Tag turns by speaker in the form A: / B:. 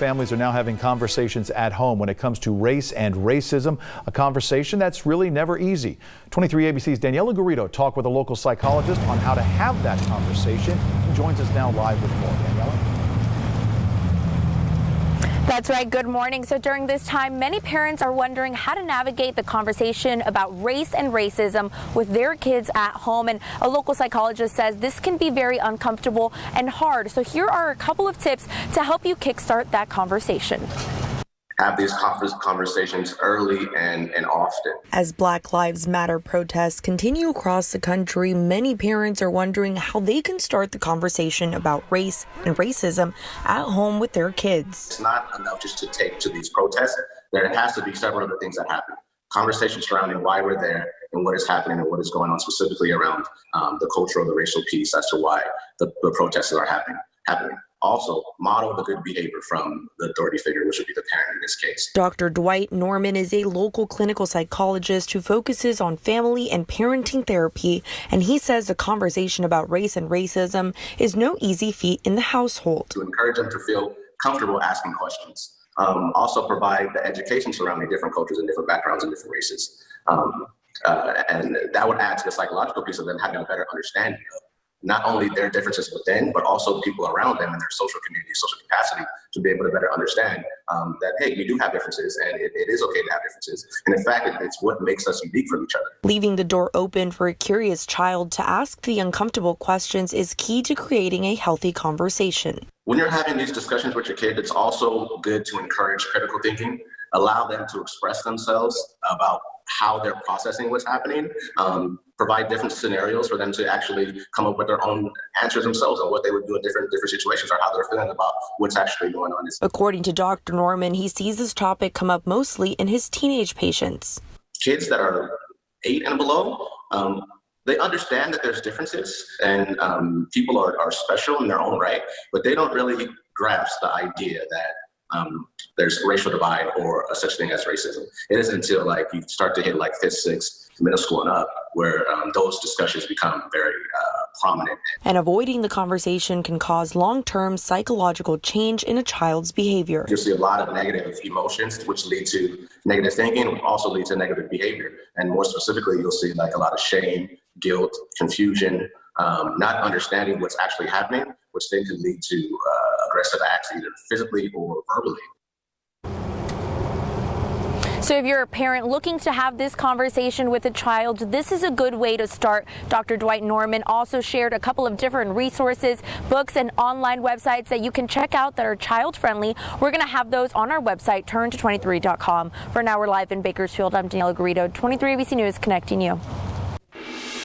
A: families are now having conversations at home when it comes to race and racism, a conversation that's really never easy. 23 ABC's Daniela Garrido talked with a local psychologist on how to have that conversation. He joins us now live with more. Daniela?
B: That's right. Good morning. So during this time, many parents are wondering how to navigate the conversation about race and racism with their kids at home. And a local psychologist says this can be very uncomfortable and hard. So here are a couple of tips to help you kickstart that conversation.
C: Have these conversations early and often.
D: As Black Lives Matter protests continue across the country, many parents are wondering how they can start the conversation about race and racism at home with their kids.
C: It's not enough just to take to these protests. There has to be several other things that happen. Conversations surrounding why we're there and what is happening and what is going on specifically around the cultural, the racial piece as to why the protests are happening. Also, model the good behavior from the authority figure, which would be the parent in this case.
D: Dr. Dwight Norman is a local clinical psychologist who focuses on family and parenting therapy, and he says the conversation about race and racism is no easy feat in the household.
C: To encourage them to feel comfortable asking questions. Also provide the education surrounding different cultures and different backgrounds and different races. And that would add to the psychological piece of them having a better understanding of not only their differences within, but also people around them and their social community, social capacity to be able to better understand that, hey, we do have differences and it is okay to have differences. And in fact, it's what makes us unique from each other.
D: Leaving the door open for a curious child to ask the uncomfortable questions is key to creating a healthy conversation.
C: When you're having these discussions with your kid, it's also good to encourage critical thinking, allow them to express themselves about how they're processing what's happening, provide different scenarios for them to actually come up with their own answers themselves on what they would do in different situations or how they're feeling about what's actually going on.
D: According to Dr. Norman, he sees this topic come up mostly in his teenage patients.
C: Kids that are 8 and below, they understand that there's differences and people are special in their own right, but they don't really grasp the idea that there's racial divide or a such thing as racism. It isn't until like you start to hit like 5th, 6th, middle school and up where those discussions become very prominent.
D: And avoiding the conversation can cause long-term psychological change in a child's behavior.
C: You'll see a lot of negative emotions, which lead to negative thinking, which also leads to negative behavior. And more specifically, you'll see like a lot of shame, guilt, confusion, not understanding what's actually happening, which then can lead to aggressive acts either physically or verbally.
B: So if you're a parent looking to have this conversation with a child, this is a good way to start. Dr. Dwight Norman also shared a couple of different resources, books, and online websites that you can check out that are child-friendly. We're going to have those on our website, turn to 23.com. For now, we're live in Bakersfield. I'm Daniela Garrido, 23 ABC News, connecting you.